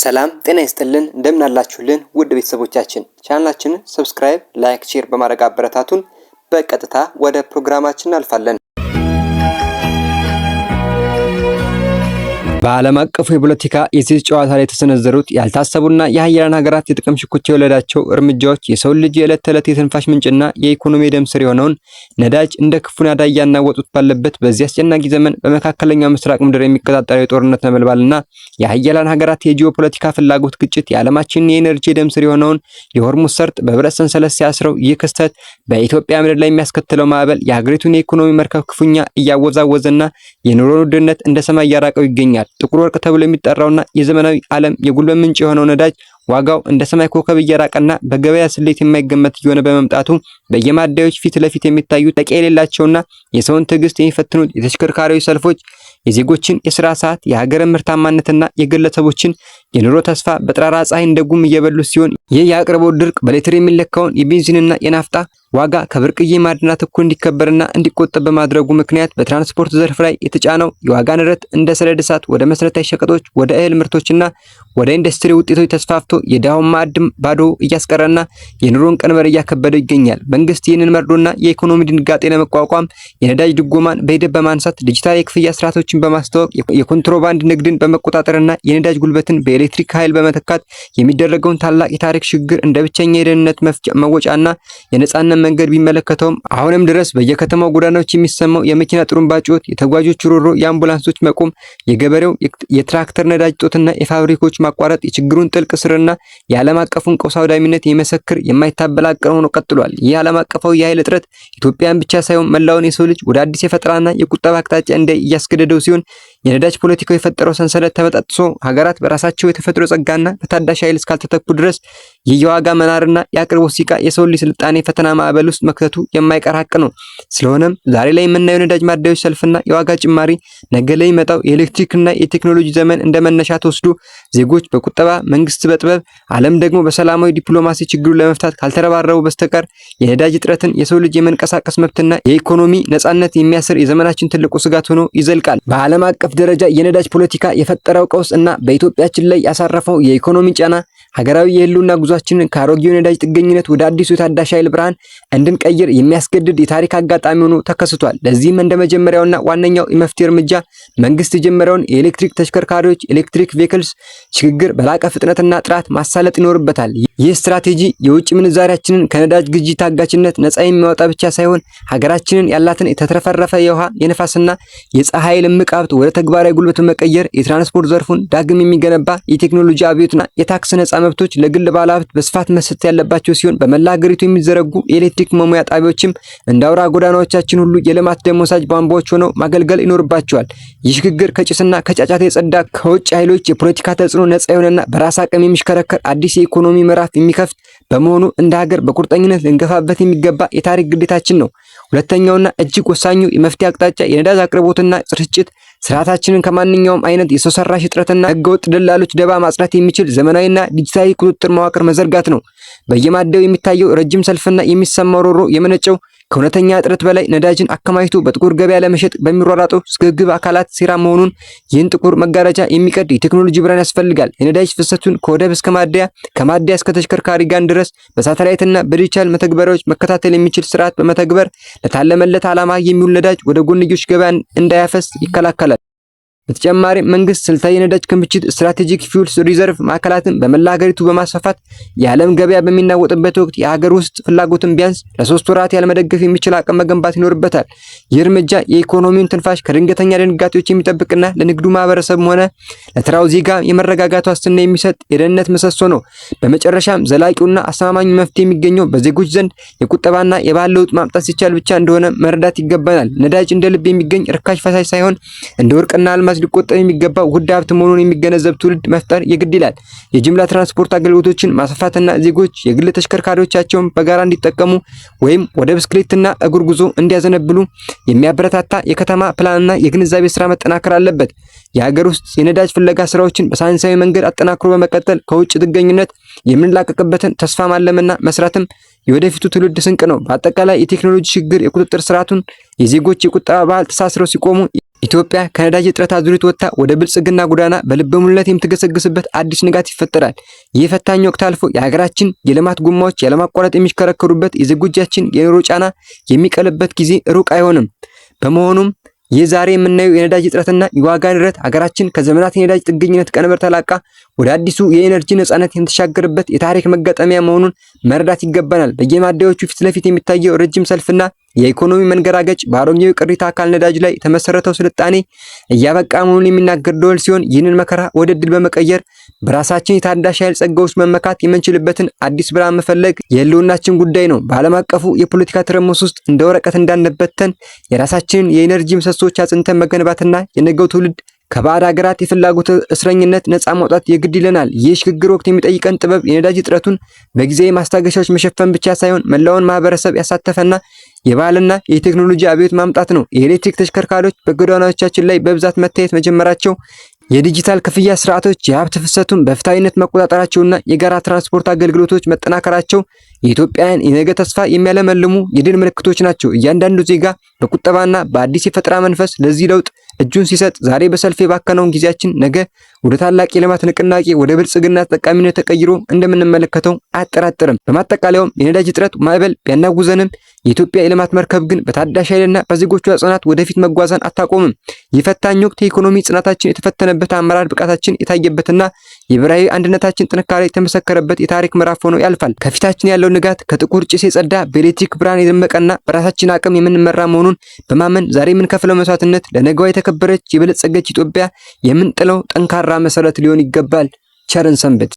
ሰላም ጤና ይስጥልን እንደምን አላችሁልን ውድ ቤተሰቦቻችን ቻናላችንን ሰብስክራይብ ላይክ ሼር በማድረግ አበረታቱን። በቀጥታ ወደ ፕሮግራማችን እናልፋለን። በዓለም አቀፉ የፖለቲካ የሴት ጨዋታ ላይ የተሰነዘሩት ያልታሰቡና የሀያላን ሀገራት የጥቅም ሽኩቻ የወለዳቸው እርምጃዎች የሰው ልጅ የዕለት ተዕለት የትንፋሽ ምንጭና የኢኮኖሚ ደም ስር የሆነውን ነዳጅ እንደ ክፉ ናዳ እያናወጡት ባለበት በዚህ አስጨናቂ ዘመን በመካከለኛው ምስራቅ ምድር የሚቀጣጠለው የጦርነት ነበልባልና የሀያላን ሀገራት የጂኦፖለቲካ ፍላጎት ግጭት የዓለማችንን የኤነርጂ ደም ስር የሆነውን የሆርሙዝ ሰርጥ በብረት ሰንሰለት ሲያስረው ይህ ክስተት በኢትዮጵያ ምድር ላይ የሚያስከትለው ማዕበል የሀገሪቱን የኢኮኖሚ መርከብ ክፉኛ እያወዛወዘና የኑሮ ውድነት እንደ ሰማይ እያራቀው ይገኛል። ጥቁር ወርቅ ተብሎ የሚጠራውና የዘመናዊ ዓለም የጉልበት ምንጭ የሆነው ነዳጅ ዋጋው እንደ ሰማይ ኮከብ እየራቀና በገበያ ስሌት የማይገመት እየሆነ በመምጣቱ በየማደያዎች ፊት ለፊት የሚታዩት ጠቂ የሌላቸውና የሰውን ትዕግስት የሚፈትኑት የተሽከርካሪዎች ሰልፎች የዜጎችን የሥራ ሰዓት የሀገርን ምርታማነትና የግለሰቦችን የኑሮ ተስፋ በጠራራ ፀሐይ እንደ ጉም እየበሉ ሲሆን ይህ የአቅርቦት ድርቅ በሌትር የሚለካውን የቤንዚንና የናፍጣ ዋጋ ከብርቅዬ ማዕድናት እኩል እንዲከበርና እንዲቆጠብ በማድረጉ ምክንያት በትራንስፖርት ዘርፍ ላይ የተጫነው የዋጋ ንረት እንደ ሰደድ እሳት ወደ መሰረታዊ ሸቀጦች ወደ እህል ምርቶችና ወደ ኢንዱስትሪ ውጤቶች ተስፋፍቶ የድሃውን ማዕድም ባዶ እያስቀረና የኑሮን ቀንበር እያከበደው ይገኛል። መንግስት ይህንን መርዶና የኢኮኖሚ ድንጋጤ ለመቋቋም የነዳጅ ድጎማን በሂደት በማንሳት ዲጂታል የክፍያ ስርዓቶችን በማስተዋወቅ የኮንትሮባንድ ንግድን በመቆጣጠርና የነዳጅ ጉልበትን በኤሌክትሪክ ኃይል በመተካት የሚደረገውን ታላቅ የታሪክ ሽግግር እንደ ብቸኛ የደህንነት መወጫና የነጻነት መንገድ ቢመለከተውም አሁንም ድረስ በየከተማው ጎዳናዎች የሚሰማው የመኪና ጥሩምባ ጩኸት፣ የተጓዦች ሮሮ፣ የአምቡላንሶች መቆም፣ የገበሬው የትራክተር ነዳጅ ጦትና የፋብሪኮች ማቋረጥ የችግሩን ጥልቅ ስርና የዓለም አቀፉን ቀውስ አውዳሚነት የሚመሰክር የማይታበል አቅም ሆኖ ቀጥሏል። ይህ ዓለም አቀፋዊ የኃይል እጥረት ኢትዮጵያን ብቻ ሳይሆን መላውን የሰው ልጅ ወደ አዲስ የፈጠራና የቁጠባ አቅጣጫ እያስገደደው ሲሆን የነዳጅ ፖለቲካው የፈጠረው ሰንሰለት ተበጣጥሶ ሀገራት በራሳቸው የተፈጥሮ ጸጋና በታዳሽ ኃይል እስካልተተኩ ድረስ የዋጋ መናርና የአቅርቦት ሲቃ የሰው ልጅ ስልጣኔ ፈተና ማዕበል ውስጥ መክተቱ የማይቀር ሀቅ ነው። ስለሆነም ዛሬ ላይ የምናየው ነዳጅ ማደያዎች ሰልፍና የዋጋ ጭማሪ ነገ ላይ የሚመጣው የኤሌክትሪክና የቴክኖሎጂ ዘመን እንደ መነሻ ተወስዶ ዜጎች በቁጠባ መንግስት በጥበብ ዓለም ደግሞ በሰላማዊ ዲፕሎማሲ ችግሩን ለመፍታት ካልተረባረቡ በስተቀር የነዳጅ እጥረትን የሰው ልጅ የመንቀሳቀስ መብትና የኢኮኖሚ ነጻነት የሚያስር የዘመናችን ትልቁ ስጋት ሆኖ ይዘልቃል። በዓለም አቀፍ ደረጃ የነዳጅ ፖለቲካ የፈጠረው ቀውስ እና በኢትዮጵያችን ላይ ያሳረፈው የኢኮኖሚ ጫና ሀገራዊ የህልውና ጉዟችንን ከአሮጌው ነዳጅ ጥገኝነት ወደ አዲሱ የታዳሽ ኃይል ብርሃን እንድንቀይር የሚያስገድድ የታሪክ አጋጣሚ ሆኖ ተከስቷል። ለዚህም እንደ መጀመሪያውና ዋነኛው የመፍትሄ እርምጃ መንግስት የጀመረውን የኤሌክትሪክ ተሽከርካሪዎች ኤሌክትሪክ ቬሂክልስ ሽግግር በላቀ ፍጥነትና ጥራት ማሳለጥ ይኖርበታል። ይህ ስትራቴጂ የውጭ ምንዛሪያችንን ከነዳጅ ግዢ ታጋችነት ነፃ የሚያወጣ ብቻ ሳይሆን ሀገራችንን ያላትን የተትረፈረፈ የውሃ የነፋስና የፀሐይ ኃይል እምቅ ሀብት ወደ ተግባራዊ ጉልበት መቀየር የትራንስፖርት ዘርፉን ዳግም የሚገነባ የቴክኖሎጂ አብዮትና የታክስ ነፃ መብቶች ለግል ባለሀብት በስፋት መስጠት ያለባቸው ሲሆን በመላ ሀገሪቱ የሚዘረጉ የኤሌክትሪክ መሙያ ጣቢያዎችም እንደ አውራ ጎዳናዎቻችን ሁሉ የልማት ደም ወሳጅ ቧንቧዎች ሆነው ማገልገል ይኖርባቸዋል። ይህ ሽግግር ከጭስና ከጫጫታ የጸዳ ከውጭ ኃይሎች የፖለቲካ ተጽዕኖ ነፃ የሆነና በራስ አቅም የሚሽከረከር አዲስ የኢኮኖሚ ምዕራፍ የሚከፍት በመሆኑ እንደ ሀገር በቁርጠኝነት ልንገፋበት የሚገባ የታሪክ ግዴታችን ነው። ሁለተኛውና እጅግ ወሳኙ የመፍትሄ አቅጣጫ የነዳጅ አቅርቦትና ስርጭት ስርዓታችንን ከማንኛውም አይነት የሰው ሰራሽ እጥረትና ህገወጥ ደላሎች ደባ ማጽዳት የሚችል ዘመናዊና ዲጂታሊ ቁጥጥር መዋቅር መዘርጋት ነው። በየማደያው የሚታየው ረጅም ሰልፍና የሚሰማው ሮሮ የመነጨው ከእውነተኛ እጥረት በላይ ነዳጅን አከማችቶ በጥቁር ገበያ ለመሸጥ በሚሯሯጡ ስግብግብ አካላት ሴራ መሆኑን ይህን ጥቁር መጋረጃ የሚቀድ የቴክኖሎጂ ብርሃን ያስፈልጋል። የነዳጅ ፍሰቱን ከወደብ እስከ ማደያ ከማደያ እስከ ተሽከርካሪ ጋን ድረስ በሳተላይትና በዲጂታል መተግበሪያዎች መከታተል የሚችል ስርዓት በመተግበር ለታለመለት ዓላማ የሚውል ነዳጅ ወደ ጎንዮሽ ገበያ እንዳያፈስ ይከላከላል። በተጨማሪም መንግስት ስልታዊ የነዳጅ ክምችት ስትራቴጂክ ፊውልስ ሪዘርቭ ማዕከላትን በመላ ሀገሪቱ በማስፋፋት የዓለም ገበያ በሚናወጥበት ወቅት የሀገር ውስጥ ፍላጎትን ቢያንስ ለ3 ወራት ያለመደገፍ የሚችል አቅም መገንባት ይኖርበታል። ይህ እርምጃ የኢኮኖሚውን ትንፋሽ ከድንገተኛ ድንጋጤዎች የሚጠብቅና ለንግዱ ማህበረሰብም ሆነ ለተራው ዜጋ የመረጋጋት ዋስትና የሚሰጥ የደህንነት ምሰሶ ነው። በመጨረሻም ዘላቂውና አስተማማኝ መፍትሄ የሚገኘው በዜጎች ዘንድ የቁጠባና የባህል ለውጥ ማምጣት ሲቻል ብቻ እንደሆነ መረዳት ይገባናል። ነዳጅ እንደ ልብ የሚገኝ ርካሽ ፈሳሽ ሳይሆን እንደ ወርቅና አልማዝ ሊቆጠር የሚገባው ውድ ሀብት መሆኑን የሚገነዘብ ትውልድ መፍጠር የግድ ይላል። የጅምላ ትራንስፖርት አገልግሎቶችን ማስፋፋትና ዜጎች የግል ተሽከርካሪዎቻቸውን በጋራ እንዲጠቀሙ ወይም ወደ ብስክሌትና እግር ጉዞ እንዲያዘነብሉ የሚያበረታታ የከተማ ፕላንና የግንዛቤ ስራ መጠናከር አለበት። የሀገር ውስጥ የነዳጅ ፍለጋ ስራዎችን በሳይንሳዊ መንገድ አጠናክሮ በመቀጠል ከውጭ ጥገኝነት የምንላቀቅበትን ተስፋ ማለምና መስራትም የወደፊቱ ትውልድ ስንቅ ነው። በአጠቃላይ የቴክኖሎጂ ሽግግር የቁጥጥር ስርዓቱን የዜጎች የቁጠባ ባህል ተሳስረው ሲቆሙ ኢትዮጵያ ከነዳጅ እጥረት አዙሪት ወጥታ ወደ ብልጽግና ጎዳና በልበ ሙሉነት የምትገሰግስበት አዲስ ንጋት ይፈጠራል። ይህ ፈታኝ ወቅት አልፎ የሀገራችን የልማት ጎማዎች ያለማቋረጥ የሚሽከረከሩበት፣ የዜጎቻችን የኑሮ ጫና የሚቀልበት ጊዜ ሩቅ አይሆንም። በመሆኑም ይህ ዛሬ የምናየው የነዳጅ እጥረትና የዋጋ ንረት ሀገራችን ከዘመናት የነዳጅ ጥገኝነት ቀንበር ተላቃ ወደ አዲሱ የኤነርጂ ነጻነት የምትሻገርበት የታሪክ መጋጠሚያ መሆኑን መረዳት ይገባናል። በየማደያዎቹ ፊት ለፊት የሚታየው ረጅም ሰልፍና የኢኮኖሚ መንገራገጭ በአሮጌው ቅሪተ አካል ነዳጅ ላይ የተመሰረተው ስልጣኔ እያበቃ መሆኑን የሚናገር ደወል ሲሆን፣ ይህንን መከራ ወደ ድል በመቀየር በራሳችን የታዳሽ ኃይል ጸጋዎች መመካት የምንችልበትን አዲስ ብርሃን መፈለግ የህልውናችን ጉዳይ ነው። በዓለም አቀፉ የፖለቲካ ትርምስ ውስጥ እንደ ወረቀት እንዳንበተን የራሳችንን የኢነርጂ ምሰሶች አጽንተን መገንባትና የነገው ትውልድ ከባዕድ ሀገራት የፍላጎት እስረኝነት ነፃ ማውጣት የግድ ይለናል። ይህ ሽግግር ወቅት የሚጠይቀን ጥበብ የነዳጅ እጥረቱን በጊዜያዊ ማስታገሻዎች መሸፈን ብቻ ሳይሆን መላውን ማህበረሰብ ያሳተፈና የባህልና የቴክኖሎጂ አብዮት ማምጣት ነው። የኤሌክትሪክ ተሽከርካሪዎች በጎዳናዎቻችን ላይ በብዛት መታየት መጀመራቸው፣ የዲጂታል ክፍያ ስርዓቶች የሀብት ፍሰቱን በፍትሃዊነት መቆጣጠራቸውና የጋራ ትራንስፖርት አገልግሎቶች መጠናከራቸው የኢትዮጵያን የነገ ተስፋ የሚያለመልሙ የድል ምልክቶች ናቸው። እያንዳንዱ ዜጋ በቁጠባና በአዲስ የፈጠራ መንፈስ ለዚህ ለውጥ እጁን ሲሰጥ ዛሬ በሰልፍ የባከነውን ጊዜያችን ነገ ወደ ታላቅ የልማት ንቅናቄ ወደ ብልጽግና ተጠቃሚነት ተቀይሮ እንደምንመለከተው አያጠራጥርም። በማጠቃለያውም የነዳጅ እጥረት ማዕበል ቢያናጉዘንም የኢትዮጵያ የልማት መርከብ ግን በታዳሽ ኃይልና በዜጎቿ ጽናት ወደፊት መጓዛን አታቆምም። የፈታኝ ወቅት የኢኮኖሚ ጽናታችን የተፈተነበት፣ አመራር ብቃታችን የታየበትና የብሔራዊ አንድነታችን ጥንካሬ የተመሰከረበት የታሪክ ምዕራፍ ሆኖ ያልፋል። ከፊታችን ያለው ንጋት ከጥቁር ጭስ የጸዳ በኤሌክትሪክ ብርሃን የደመቀና በራሳችን አቅም የምንመራ መሆኑን በማመን ዛሬ የምንከፍለው መስዋዕትነት ለነገዋ የተከበረች የበለጸገች ኢትዮጵያ የምንጥለው ጠንካራ መሰረት ሊሆን ይገባል። ቸርን ሰንብት።